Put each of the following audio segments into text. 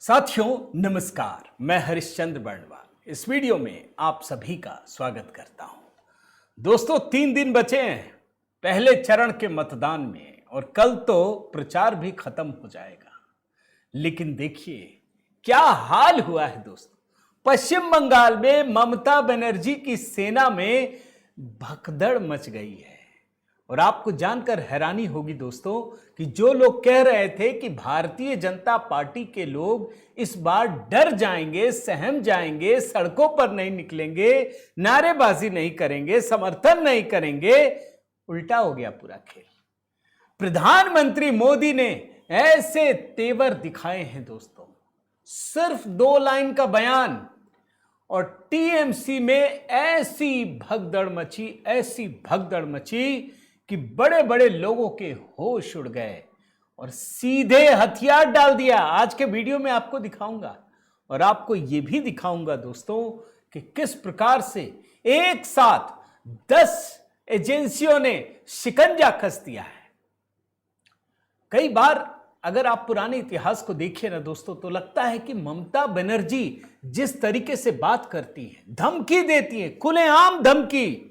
साथियों नमस्कार, मैं हरिश्चंद्र बर्णवाल इस वीडियो में आप सभी का स्वागत करता हूं। दोस्तों 3 दिन बचे हैं पहले चरण के मतदान में और कल तो प्रचार भी खत्म हो जाएगा। लेकिन देखिए क्या हाल हुआ है दोस्तों। पश्चिम बंगाल में ममता बनर्जी की सेना में भगदड़ मच गई है और आपको जानकर हैरानी होगी दोस्तों कि जो लोग कह रहे थे कि भारतीय जनता पार्टी के लोग इस बार डर जाएंगे, सहम जाएंगे, सड़कों पर नहीं निकलेंगे, नारेबाजी नहीं करेंगे, समर्थन नहीं करेंगे, उल्टा हो गया पूरा खेल। प्रधानमंत्री मोदी ने ऐसे तेवर दिखाए हैं दोस्तों, सिर्फ 2 लाइन का बयान और टीएमसी में ऐसी भगदड़ मची कि बड़े बड़े लोगों के होश उड़ गए और सीधे हथियार डाल दिया। आज के वीडियो में आपको दिखाऊंगा और आपको यह भी दिखाऊंगा दोस्तों कि किस प्रकार से एक साथ 10 एजेंसियों ने शिकंजा कस दिया है। कई बार अगर आप पुराने इतिहास को देखिए ना दोस्तों तो लगता है कि ममता बनर्जी जिस तरीके से बात करती है, धमकी देती है, खुलेआम धमकी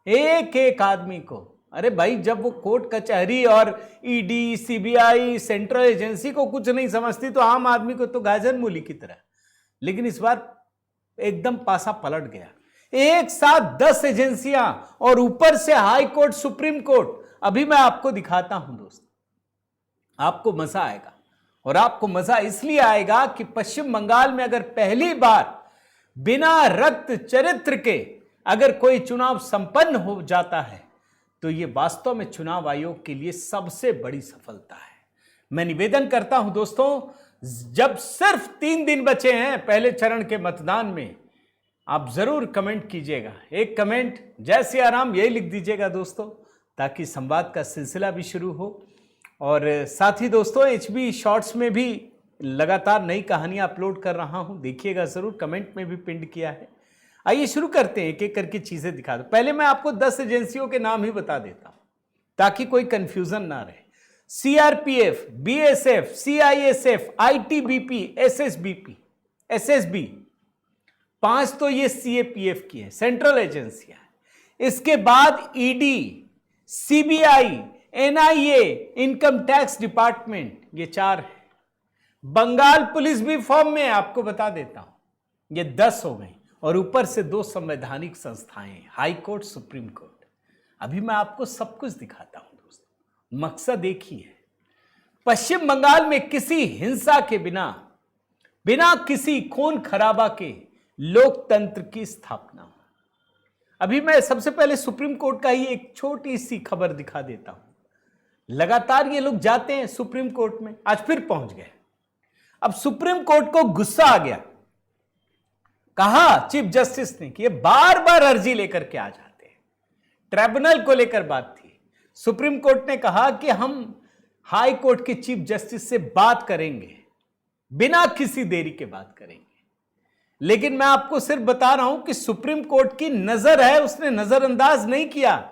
एक एक आदमी को। अरे भाई जब वो कोर्ट कचहरी और ईडी, सीबीआई, सेंट्रल एजेंसी को कुछ नहीं समझती तो आम आदमी को तो गाजर मूली की तरह। लेकिन इस बार एकदम पासा पलट गया। एक साथ 10 एजेंसियां और ऊपर से हाई कोर्ट, सुप्रीम कोर्ट। अभी मैं आपको दिखाता हूं दोस्तों, आपको मजा आएगा। और आपको मजा इसलिए आएगा कि पश्चिम बंगाल में अगर पहली बार बिना रक्त चरित्र के अगर कोई चुनाव संपन्न हो जाता है तो यह वास्तव में चुनाव आयोग के लिए सबसे बड़ी सफलता है। मैं निवेदन करता हूं दोस्तों, जब सिर्फ 3 दिन बचे हैं पहले चरण के मतदान में, आप जरूर कमेंट कीजिएगा। एक कमेंट जय सिया राम यही लिख दीजिएगा दोस्तों, ताकि संवाद का सिलसिला भी शुरू हो। और साथ ही दोस्तों HB शॉर्ट्स में भी लगातार नई कहानियां अपलोड कर रहा हूं, देखिएगा जरूर, कमेंट में भी पिंड किया है। आइए शुरू करते हैं, एक एक करके चीजें दिखा दो। पहले मैं आपको 10 एजेंसियों के नाम ही बता देता हूं ताकि कोई कंफ्यूजन ना रहे। CRPF, BSF, CISF, ITBP, SSB, 5 तो ये सीएपीएफ की है, सेंट्रल एजेंसियां। इसके बाद ED, CBI, NIA, income tax department, ये 4 है। बंगाल पुलिस भी फॉर्म में है, आपको बता देता हूं, ये 10 हो गई। और ऊपर से 2 संवैधानिक संस्थाएं, हाई कोर्ट, सुप्रीम कोर्ट। अभी मैं आपको सब कुछ दिखाता हूं दोस्तों। मकसद एक ही है, पश्चिम बंगाल में किसी हिंसा के बिना किसी खून खराबा के लोकतंत्र की स्थापना हो। अभी मैं सबसे पहले सुप्रीम कोर्ट का ही एक छोटी सी खबर दिखा देता हूं। लगातार ये लोग जाते हैं सुप्रीम कोर्ट में, आज फिर पहुंच गए। अब सुप्रीम कोर्ट को गुस्सा आ गया, कहा चीफ जस्टिस ने कि ये बार बार अर्जी लेकर के आ जाते हैं। ट्रिब्यूनल को लेकर बात थी, सुप्रीम कोर्ट ने कहा कि हम हाई कोर्ट के चीफ जस्टिस से बात करेंगे, बिना किसी देरी के बात करेंगे। लेकिन मैं आपको सिर्फ बता रहा हूं कि सुप्रीम कोर्ट की नजर है, उसने नजरअंदाज नहीं किया।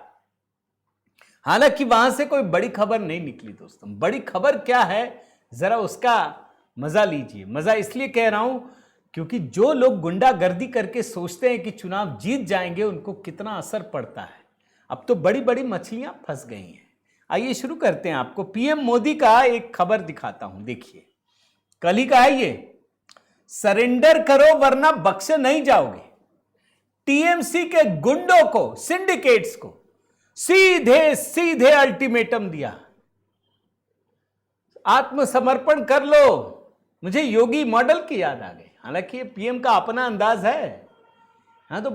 हालांकि वहां से कोई बड़ी खबर नहीं निकली दोस्तों। बड़ी खबर क्या है जरा उसका मजा लीजिए। मजा इसलिए कह रहा हूं क्योंकि जो लोग गुंडागर्दी करके सोचते हैं कि चुनाव जीत जाएंगे, उनको कितना असर पड़ता है। अब तो बड़ी बड़ी मछलियां फंस गई हैं। आइए शुरू करते हैं। आपको पीएम मोदी का एक खबर दिखाता हूं, देखिए। कल ही का है ये, सरेंडर करो वरना बख्शे नहीं जाओगे। टीएमसी के गुंडों को, सिंडिकेट्स को सीधे अल्टीमेटम दिया, आत्मसमर्पण कर लो। मुझे योगी मॉडल की याद आ गई। हालांकि ये पीएम का अपना अंदाज है। हाँ तो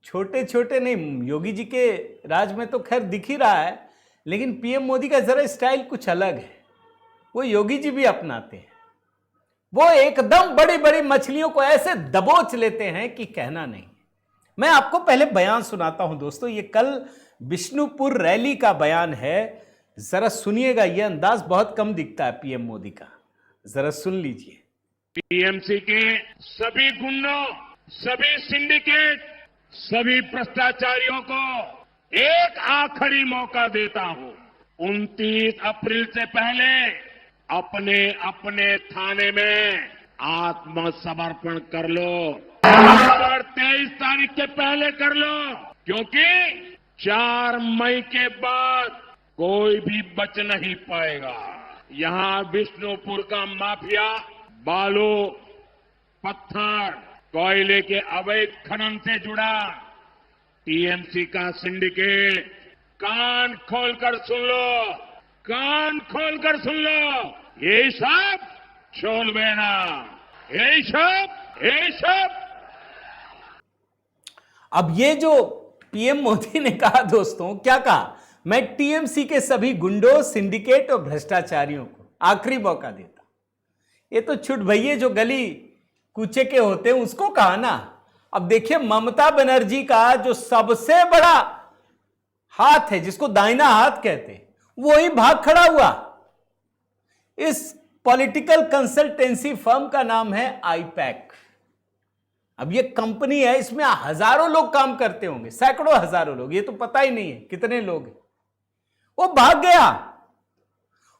छोटे छोटे नहीं, योगी जी के राज में तो खैर दिख ही रहा है, लेकिन पीएम मोदी का जरा स्टाइल कुछ अलग है। वो योगी जी भी अपनाते हैं। वो एकदम बड़ी बड़ी मछलियों को ऐसे दबोच लेते हैं कि कहना नहीं। मैं आपको पहले बयान सुनाता हूं दोस्तों। ये कल बिष्णुपुर रैली का बयान है, जरा सुनिएगा। यह अंदाज बहुत कम दिखता है पीएम मोदी का, जरा सुन लीजिए। टीएमसी के सभी गुंडों, सभी सिंडिकेट, सभी भ्रष्टाचारियों को एक आखिरी मौका देता हूं। 29 अप्रैल से पहले अपने अपने थाने में आत्मसमर्पण कर लो और 23 तारीख के पहले कर लो, क्योंकि 4 मई के बाद कोई भी बच नहीं पाएगा। यहां विष्णुपुर का माफिया बालू, पत्थर, कोयले के अवैध खनन से जुड़ा टीएमसी का सिंडिकेट, कान खोलकर सुन लो, कान खोलकर सुन लो, ये सब छोड़वे ना, ये सब। अब ये जो पीएम मोदी ने कहा दोस्तों, क्या कहा? मैं टीएमसी के सभी गुंडों, सिंडिकेट और भ्रष्टाचारियों को आखिरी मौका देता। ये तो छुट भैये जो गली कूचे के होते हैं उसको कहा ना। अब देखिए ममता बनर्जी का जो सबसे बड़ा हाथ है, जिसको दाहिना हाथ कहते हैं, वही भाग खड़ा हुआ। इस पॉलिटिकल कंसल्टेंसी फर्म का नाम है आईपैक। अब ये कंपनी है, इसमें हजारों लोग काम करते होंगे, सैकड़ों हजारों लोग, ये तो पता ही नहीं है कितने लोग हैं। वो भाग गया।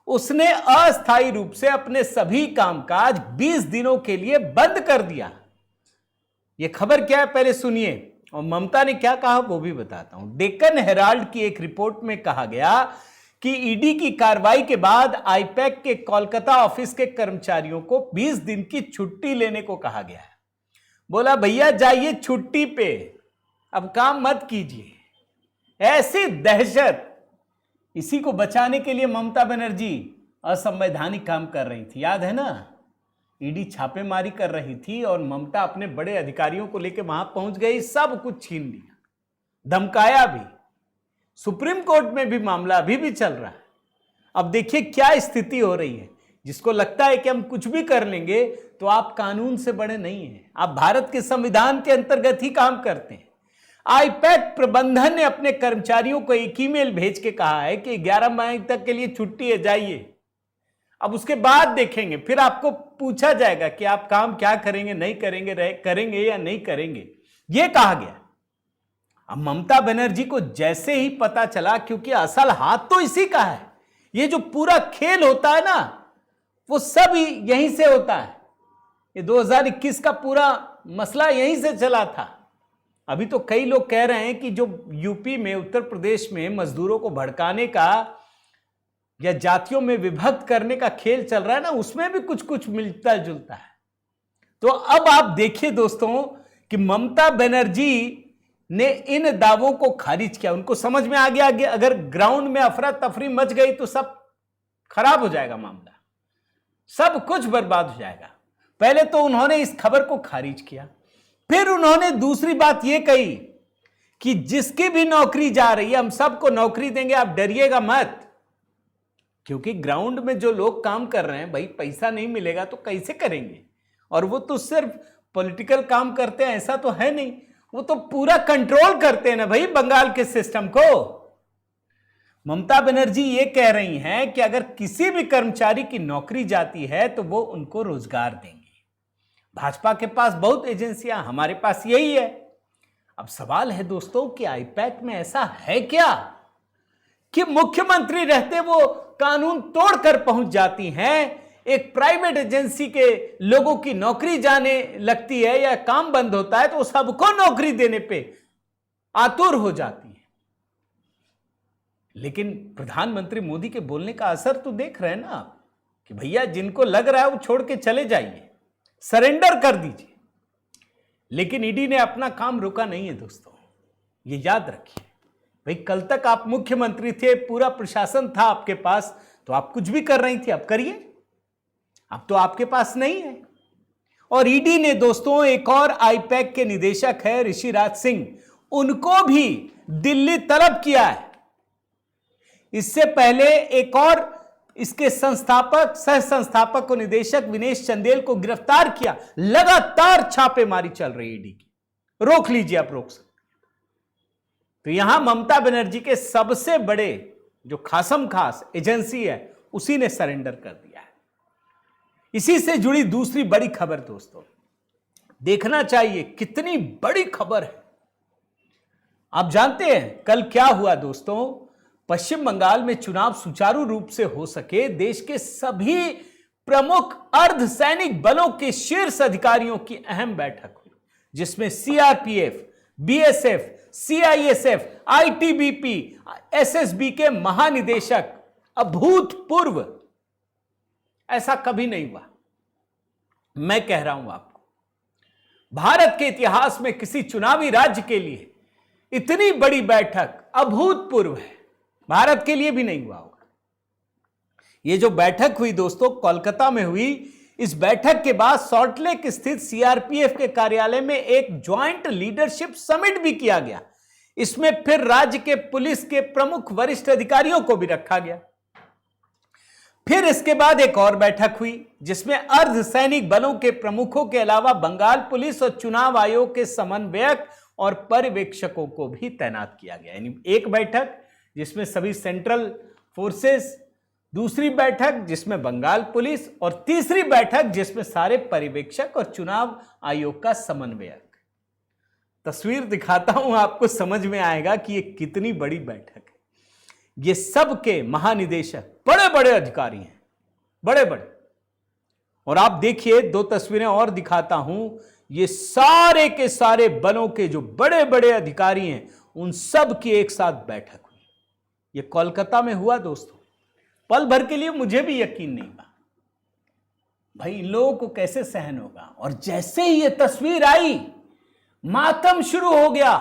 उसने अस्थायी रूप से अपने सभी कामकाज 20 दिनों के लिए बंद कर दिया। यह खबर क्या है पहले सुनिए, और ममता ने क्या कहा वो भी बताता हूं। डेक्कन हेराल्ड की एक रिपोर्ट में कहा गया कि ईडी की कार्रवाई के बाद आईपैक के कोलकाता ऑफिस के कर्मचारियों को 20 दिन की छुट्टी लेने को कहा गया है। बोला भैया जाइए छुट्टी पे, अब काम मत कीजिए। ऐसी दहशत। इसी को बचाने के लिए ममता बनर्जी असंवैधानिक काम कर रही थी, याद है ना? ईडी छापेमारी कर रही थी और ममता अपने बड़े अधिकारियों को लेकर वहां पहुंच गई, सब कुछ छीन लिया, धमकाया भी। सुप्रीम कोर्ट में भी मामला अभी भी चल रहा है। अब देखिए क्या स्थिति हो रही है। जिसको लगता है कि हम कुछ भी कर लेंगे, तो आप कानून से बड़े नहीं हैं, आप भारत के संविधान के अंतर्गत ही काम करते हैं। आईपैक प्रबंधन ने अपने कर्मचारियों को एक ईमेल भेज के कहा है कि 11 मई तक के लिए छुट्टी है, जाइए। अब उसके बाद देखेंगे, फिर आपको पूछा जाएगा कि आप काम क्या करेंगे, नहीं करेंगे, करेंगे या नहीं करेंगे, यह कहा गया। अब ममता बनर्जी को जैसे ही पता चला, क्योंकि असल हाथ तो इसी का है, ये जो पूरा खेल होता है ना, वो सब यहीं से होता है। ये 2021 का पूरा मसला यहीं से चला था। अभी तो कई लोग कह रहे हैं कि जो यूपी में, उत्तर प्रदेश में मजदूरों को भड़काने का या जातियों में विभक्त करने का खेल चल रहा है ना, उसमें भी कुछ कुछ मिलता जुलता है। तो अब आप देखिए दोस्तों कि ममता बनर्जी ने इन दावों को खारिज किया। उनको समझ में आ गया कि अगर ग्राउंड में अफरा तफरी मच गई तो सब खराब हो जाएगा, मामला सब कुछ बर्बाद हो जाएगा। पहले तो उन्होंने इस खबर को खारिज किया, फिर उन्होंने दूसरी बात यह कही कि जिसकी भी नौकरी जा रही है हम सबको नौकरी देंगे, आप डरिएगा मत। क्योंकि ग्राउंड में जो लोग काम कर रहे हैं, भाई पैसा नहीं मिलेगा तो कैसे करेंगे? और वो तो सिर्फ पॉलिटिकल काम करते हैं ऐसा तो है नहीं, वो तो पूरा कंट्रोल करते हैं ना भाई बंगाल के सिस्टम को। ममता बनर्जी ये कह रही हैं कि अगर किसी भी कर्मचारी की नौकरी जाती है तो वो उनको रोजगार देंगे। भाजपा के पास बहुत एजेंसियां, हमारे पास यही है। अब सवाल है दोस्तों कि आईपैक में ऐसा है क्या कि मुख्यमंत्री रहते वो कानून तोड़कर पहुंच जाती हैं, एक प्राइवेट एजेंसी के लोगों की नौकरी जाने लगती है या काम बंद होता है तो सबको नौकरी देने पे आतुर हो जाती है। लेकिन प्रधानमंत्री मोदी के बोलने का असर तो देख रहे हैं ना आप, कि भैया जिनको लग रहा है वो छोड़ के चले जाइए, सरेंडर कर दीजिए। लेकिन ईडी ने अपना काम रोका नहीं है दोस्तों, ये याद रखिए। भाई कल तक आप मुख्यमंत्री थे, पूरा प्रशासन था आपके पास, तो आप कुछ भी कर रही थी, अब करिए। अब तो आपके पास नहीं है। और ईडी ने दोस्तों एक और आईपैक के निदेशक है ऋषिराज सिंह, उनको भी दिल्ली तलब किया है। इससे पहले एक और इसके संस्थापक, सह संस्थापक और निदेशक विनेश चंदेल को गिरफ्तार किया। लगातार छापेमारी चल रही है ईडी की, रोक लीजिए, आप रोक सकते। तो यहां ममता बनर्जी के सबसे बड़े जो खासम खास एजेंसी है उसी ने सरेंडर कर दिया है। इसी से जुड़ी दूसरी बड़ी खबर दोस्तों, देखना चाहिए कितनी बड़ी खबर है। आप जानते हैं कल क्या हुआ दोस्तों? पश्चिम बंगाल में चुनाव सुचारू रूप से हो सके, देश के सभी प्रमुख अर्धसैनिक बलों के शीर्ष अधिकारियों की अहम बैठक हुई, जिसमें CRPF, BSF, CISF, ITBP, SSB के महानिदेशक। अभूतपूर्व, ऐसा कभी नहीं हुआ। मैं कह रहा हूं आपको, भारत के इतिहास में किसी चुनावी राज्य के लिए इतनी बड़ी बैठक अभूतपूर्व है, भारत के लिए भी नहीं हुआ होगा। ये जो बैठक हुई दोस्तों, कोलकाता में हुई। इस बैठक के बाद सॉल्टलेक स्थित सीआरपीएफ के कार्यालय में एक ज्वाइंट लीडरशिप समिट भी किया गया। इसमें फिर राज्य के पुलिस के प्रमुख वरिष्ठ अधिकारियों को भी रखा गया। फिर इसके बाद एक और बैठक हुई, जिसमें अर्धसैनिक बलों के प्रमुखों के अलावा बंगाल पुलिस और चुनाव आयोग के समन्वयक और पर्यवेक्षकों को भी तैनात किया गया। यानी एक बैठक जिसमें सभी सेंट्रल फोर्सेस, दूसरी बैठक जिसमें बंगाल पुलिस, और तीसरी बैठक जिसमें सारे पर्यवेक्षक और चुनाव आयोग का समन्वयक। तस्वीर दिखाता हूं, आपको समझ में आएगा कि ये कितनी बड़ी बैठक है। ये सब के महानिदेशक बड़े बड़े अधिकारी हैं, बड़े बड़े। और आप देखिए, दो तस्वीरें और दिखाता हूं। ये सारे के सारे बलों के जो बड़े बड़े अधिकारी हैं, उन सब की एक साथ बैठक हुई। ये कोलकाता में हुआ दोस्तों। पल भर के लिए मुझे भी यकीन नहीं हुआ, भाई इन लोगों को कैसे सहन होगा। और जैसे ही ये तस्वीर आई, मातम शुरू हो गया,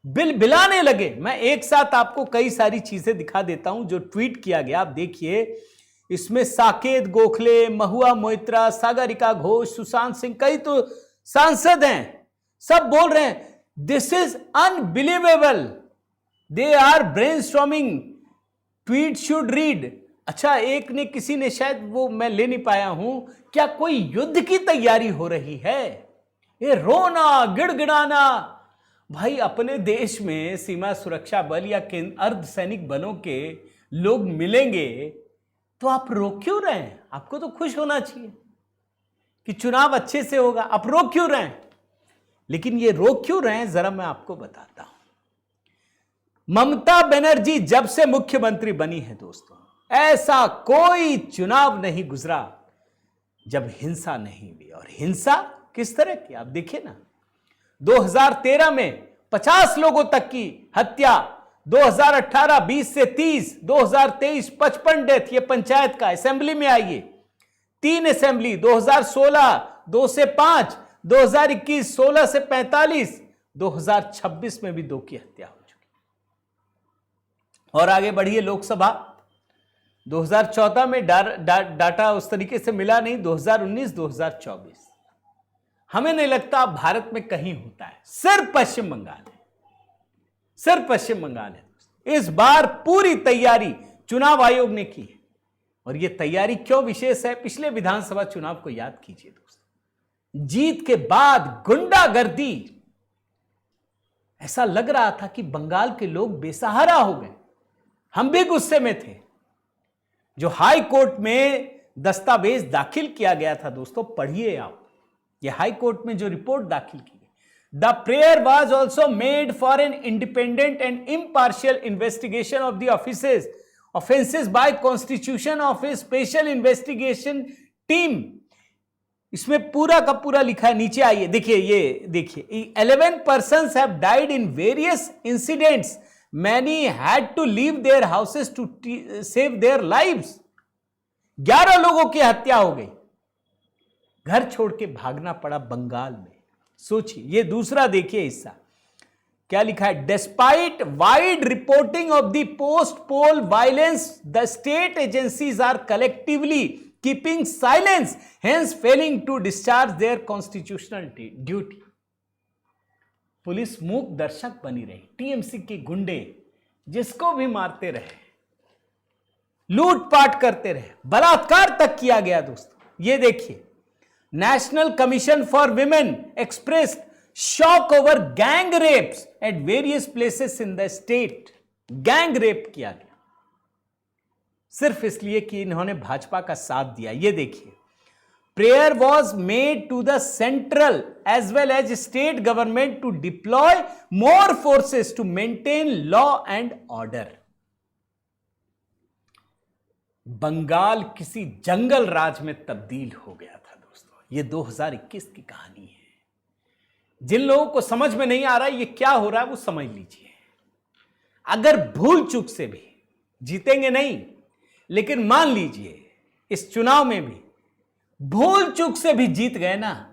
बिलबिलाने लगे। मैं एक साथ आपको कई सारी चीजें दिखा देता हूं जो ट्वीट किया गया। आप देखिए, इसमें साकेत गोखले, महुआ मोइत्रा, सागरिका घोष, सुशांत सिंह, कई तो सांसद हैं, सब बोल रहे हैं this is unbelievable, they are brainstorming, tweet should read. अच्छा, एक ने, किसी ने, शायद वो मैं ले नहीं पाया हूं, क्या कोई युद्ध की तैयारी हो रही है? ये रोना गिड़गिड़ाना। भाई अपने देश में सीमा सुरक्षा बल या अर्धसैनिक बलों के लोग मिलेंगे तो आप रोक क्यों रहे हैं? आपको तो खुश होना चाहिए कि चुनाव अच्छे से होगा, आप रोक क्यों रहे हैं? लेकिन ये रोक क्यों रहे हैं, जरा मैं आपको बताता हूं। ममता बनर्जी जब से मुख्यमंत्री बनी है दोस्तों, ऐसा कोई चुनाव नहीं गुजरा जब हिंसा नहीं हुई। और हिंसा किस तरह की, आप देखिए ना, 2013 में 50 लोगों तक की हत्या, 2018 20 से 30, 2023 55 डेथ। ये पंचायत का, असेंबली में आइए 3 असेंबली, 2016 2 से 5, 2021 16 से 45, 2026 में भी 2 की हत्या हो चुकी। और आगे बढ़िए, लोकसभा 2014 में डाटा उस तरीके से मिला नहीं, 2019 2024। हमें नहीं लगता भारत में कहीं होता है, सिर्फ पश्चिम बंगाल है, सिर्फ पश्चिम बंगाल है। इस बार पूरी तैयारी चुनाव आयोग ने की है। और यह तैयारी क्यों विशेष है, पिछले विधानसभा चुनाव को याद कीजिए दोस्तों। जीत के बाद गुंडागर्दी, ऐसा लग रहा था कि बंगाल के लोग बेसहारा हो गए। हम भी गुस्से में थे। जो हाई कोर्ट में दस्तावेज दाखिल किया गया था दोस्तों, पढ़िए आप, ये हाई कोर्ट में जो रिपोर्ट दाखिल की गई। The prayer was also made for an independent and impartial investigation of the offences bye constitution of A special investigation team. इसमें पूरा का पूरा लिखा है, नीचे आइए देखिए, ये देखिए, 11 persons have died in various incidents, many had to leave their houses to save their lives। 11 लोगों की हत्या हो गई, घर छोड़ के भागना पड़ा बंगाल में। सोचिए। ये दूसरा देखिए हिस्सा, क्या लिखा है, despite wide reporting of the post poll violence, the state agencies are collectively keeping silence, hence failing to discharge their constitutional duty. Police मूक दर्शक बनी रही, टीएमसी के गुंडे जिसको भी मारते रहे, लूटपाट करते रहे, बलात्कार तक किया गया दोस्तों। ये देखिए, National Commission for Women expressed shock over gang rapes at various places in the state. Gang rape किया गया सिर्फ इसलिए कि इन्होंने भाजपा का साथ दिया। ये देखिए, prayer was made to the central as well as state government to deploy more forces to maintain law and order. Bengal किसी जंगल राज में तब्दील हो गया था दोस्तों। ये 2021 की कहानी है। जिन लोगों को समझ में नहीं आ रहा ये क्या हो रहा है वो समझ लीजिए। अगर भूल चूक से भी जीतेंगे नहीं, लेकिन मान लीजिए इस चुनाव में भी भूल चूक से भी जीत गए ना,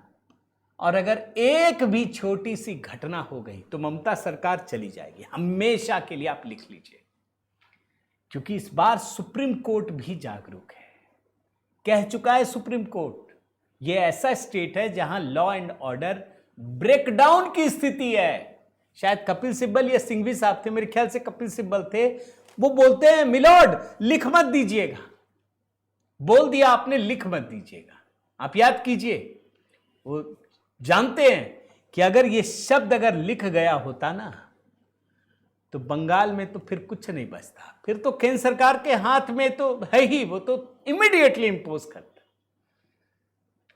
और अगर एक भी छोटी सी घटना हो गई तो ममता सरकार चली जाएगी हमेशा के लिए। आप लिख लीजिए, क्योंकि इस बार सुप्रीम कोर्ट भी जागरूक है। कह चुका है सुप्रीम कोर्ट, यह ऐसा स्टेट है जहां लॉ एंड ऑर्डर ब्रेकडाउन की स्थिति है। शायद कपिल सिब्बल या सिंघवी साहब थे, मेरे ख्याल से कपिल सिब्बल थे, वो बोलते हैं मिलॉर्ड लिख मत दीजिएगा। बोल दिया आपने, लिख मत दीजिएगा। आप याद कीजिए, वो जानते हैं कि अगर ये शब्द अगर लिख गया होता ना तो बंगाल में तो फिर कुछ नहीं बचता। फिर तो केंद्र सरकार के हाथ में तो है ही, वो तो इमीडिएटली इंपोज करता।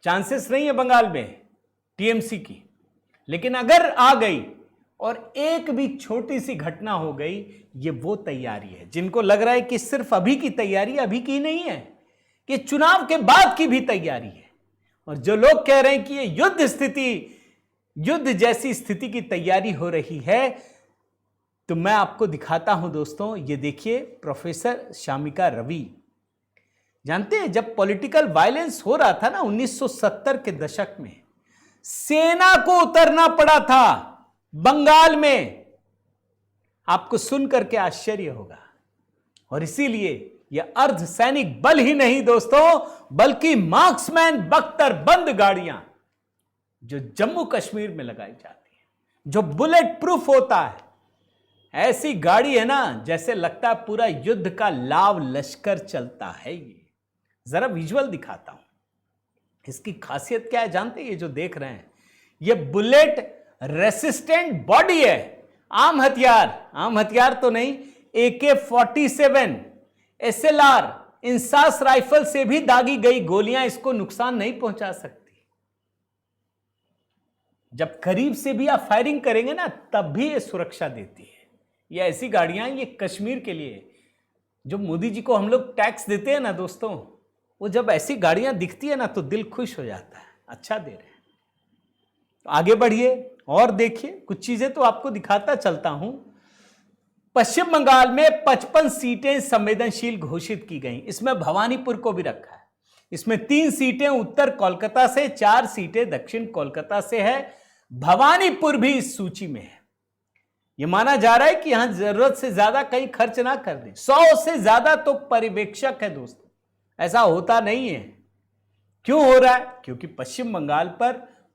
चांसेस नहीं है बंगाल में टीएमसी की, लेकिन अगर आ गई और एक भी छोटी सी घटना हो गई, ये वो तैयारी है जिनको लग रहा है कि सिर्फ अभी की तैयारी, अभी की नहीं है, कि चुनाव के बाद की भी तैयारी है। और जो लोग कह रहे हैं कि ये युद्ध स्थिति, युद्ध जैसी स्थिति की तैयारी हो रही है, तो मैं आपको दिखाता हूं दोस्तों। ये देखिए, प्रोफेसर शामिका रवि, जानते हैं जब पॉलिटिकल वायलेंस हो रहा था ना 1970 के दशक में, सेना को उतरना पड़ा था बंगाल में। आपको सुन करके आश्चर्य होगा। और इसीलिए यह अर्धसैनिक बल ही नहीं दोस्तों, बल्कि मार्क्समैन बख्तरबंद गाड़ियां जो जम्मू कश्मीर में लगाई जाती हैं, जो बुलेट प्रूफ होता है, ऐसी गाड़ी है ना जैसे लगता है पूरा युद्ध का लाव लश्कर चलता है। ये जरा विजुअल दिखाता हूं, इसकी खासियत क्या है जानते हैं? ये जो देख रहे हैं, ये बुलेट रेसिस्टेंट बॉडी है। आम हथियार तो नहीं, AK-47 SLR इंसास राइफल से भी दागी गई गोलियां इसको नुकसान नहीं पहुंचा सकती। जब करीब से भी आप फायरिंग करेंगे ना, तब भी ये सुरक्षा देती है। ये ऐसी गाड़ियां, ये कश्मीर के लिए जो मोदी जी को हम लोग टैक्स देते हैं ना दोस्तों, वो जब ऐसी गाड़ियां दिखती है ना तो दिल खुश हो जाता है। अच्छा दे रहे हैं। तो आगे बढ़िए और देखिए, कुछ चीजें तो आपको दिखाता चलता हूं। पश्चिम बंगाल में 55 सीटें संवेदनशील घोषित की गई। इसमें भवानीपुर को भी रखा है। इसमें 3 सीटें उत्तर कोलकाता से, 4 सीटें दक्षिण कोलकाता से है। भवानीपुर भी इस सूची में है। यह माना जा रहा है कि यहां जरूरत से ज्यादा कहीं खर्च ना कर दें। 100 से ज्यादा तो पर्यवेक्षक है दोस्तों। ऐसा होता नहीं है। क्यों हो रहा है? क्योंकि पश्चिम बंगाल पर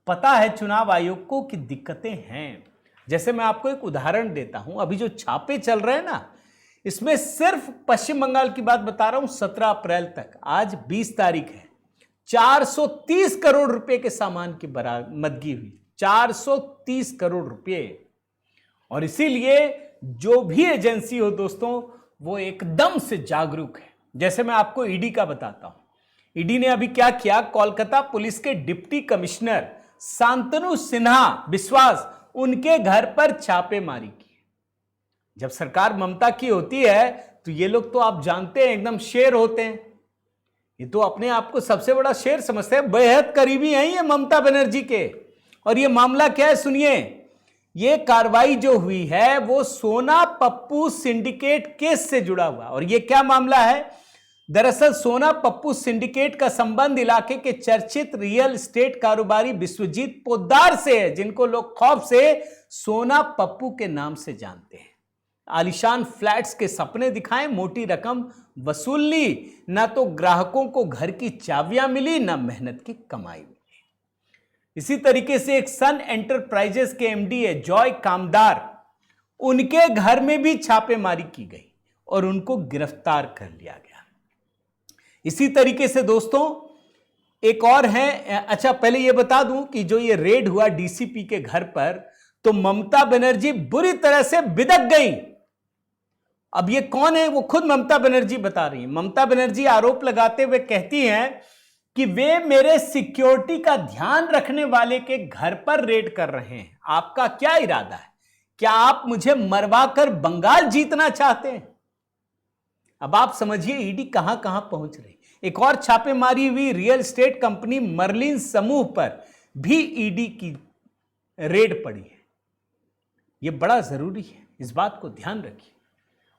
पता है चुनाव आयोग को कि दिक्कतें हैं। जैसे मैं आपको एक उदाहरण देता हूं, अभी जो छापे चल रहे हैं ना, इसमें सिर्फ पश्चिम बंगाल की बात बता रहा हूं, 17 अप्रैल तक, आज 20 तारीख है, 430 करोड़ रुपए के सामान की बरामदगी हुई। 430 करोड़ रुपए। और इसीलिए जो भी एजेंसी हो दोस्तों, वो एकदम से जागरूक है। जैसे मैं आपको ईडी का बताता हूं। ईडी ने अभी क्या किया, कोलकाता पुलिस के डिप्टी कमिश्नर शांतनु सिन्हा विश्वास, उनके घर पर छापेमारी की। जब सरकार ममता की होती है तो ये लोग तो आप जानते हैं एकदम शेर होते हैं। ये तो अपने आप को सबसे बड़ा शेर समझते हैं। बेहद करीबी हैं ये ममता बनर्जी के। और ये मामला क्या है सुनिए। ये कार्रवाई जो हुई है वो सोना पप्पू सिंडिकेट केस से जुड़ा हुआ। और ये क्या मामला है? दरअसल सोना पप्पू सिंडिकेट का संबंध इलाके के चर्चित रियल एस्टेट कारोबारी विश्वजीत पोद्दार से है, जिनको लोग खौफ से सोना पप्पू के नाम से जानते हैं। आलीशान फ्लैट्स के सपने दिखाए, मोटी रकम वसूल ली, ना तो ग्राहकों को घर की चाबियां मिली, ना मेहनत की कमाई मिली। इसी तरीके से एक सन एंटरप्राइजेस के एमडी है जॉय कामदार, उनके घर में भी छापेमारी की गई और उनको गिरफ्तार कर लिया गया। इसी तरीके से दोस्तों एक और है। अच्छा, पहले यह बता दूं कि जो ये रेड हुआ डीसीपी के घर पर, तो ममता बनर्जी बुरी तरह से बिदक गई। अब ये कौन है? वो खुद ममता बनर्जी बता रही है। ममता बनर्जी आरोप लगाते हुए कहती हैं कि वे मेरे सिक्योरिटी का ध्यान रखने वाले के घर पर रेड कर रहे हैं। आपका क्या इरादा है? क्या आप मुझे मरवा कर बंगाल जीतना चाहते हैं? अब आप समझिए ईडी कहां कहां पहुंच रही। एक और छापेमारी हुई रियल एस्टेट कंपनी मर्लिन समूह पर भी ईडी की रेड पड़ी है। यह बड़ा जरूरी है, इस बात को ध्यान रखिए।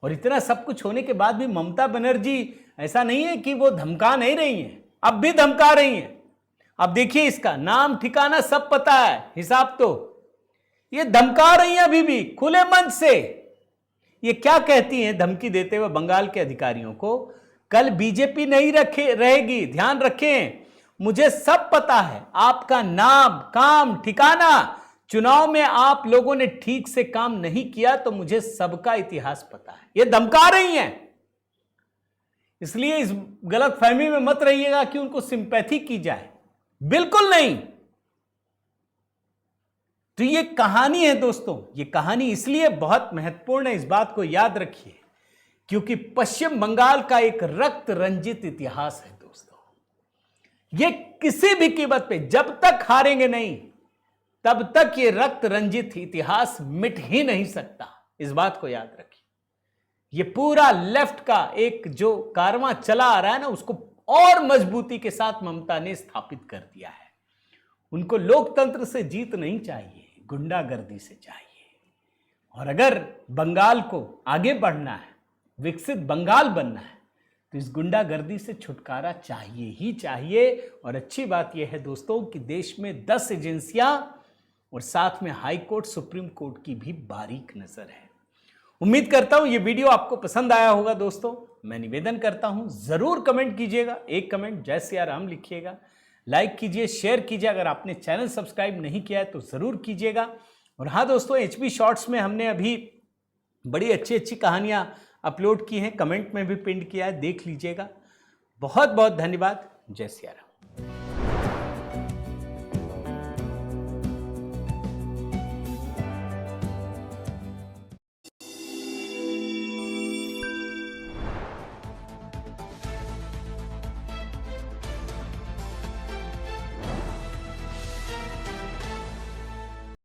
और इतना सब कुछ होने के बाद भी ममता बनर्जी ऐसा नहीं है कि वो धमका नहीं रही हैं, अब भी धमका रही हैं। अब देखिए इसका नाम ठिकाना सब पता है, हिसाब तो ये धमका रही हैं अभी भी खुले मन से। ये क्या कहती हैं धमकी देते हुए बंगाल के अधिकारियों को, कल बीजेपी नहीं रहेगी, ध्यान रखें, मुझे सब पता है, आपका नाम काम ठिकाना, चुनाव में आप लोगों ने ठीक से काम नहीं किया तो मुझे सबका इतिहास पता है। ये धमका रही हैं। इसलिए इस गलतफहमी में मत रहिएगा कि उनको सिंपैथी की जाए, बिल्कुल नहीं। तो ये कहानी है दोस्तों, ये कहानी इसलिए बहुत महत्वपूर्ण है, इस बात को याद रखिए, क्योंकि पश्चिम बंगाल का एक रक्त रंजित इतिहास है दोस्तों। ये किसी भी कीमत पे जब तक हारेंगे नहीं तब तक ये रक्त रंजित इतिहास मिट ही नहीं सकता, इस बात को याद रखिए। ये पूरा लेफ्ट का एक जो कारवां चला आ रहा है ना, उसको और मजबूती के साथ ममता ने स्थापित कर दिया है। उनको लोकतंत्र से जीत नहीं चाहिए, गुंडागर्दी से चाहिए। और अगर बंगाल को आगे बढ़ना है, विकसित बंगाल बनना है, तो इस गुंडागर्दी से छुटकारा चाहिए ही चाहिए। और अच्छी बात यह है दोस्तों कि देश में 10 एजेंसियां और साथ में हाई कोर्ट, सुप्रीम कोर्ट की भी बारीक नजर है। उम्मीद करता हूं ये वीडियो आपको पसंद आया होगा दोस्तों। मैं निवेदन करता हूं जरूर कमेंट कीजिएगा, एक कमेंट जय सिया राम लिखिएगा, लाइक कीजिए, शेयर कीजिए। अगर आपने चैनल सब्सक्राइब नहीं किया है तो जरूर कीजिएगा। और हाँ दोस्तों, HB शॉर्ट्स में हमने अभी बड़ी अच्छी अच्छी कहानियां अपलोड की हैं, कमेंट में भी पिन किया है, देख लीजिएगा। बहुत बहुत धन्यवाद। जय सिया राम।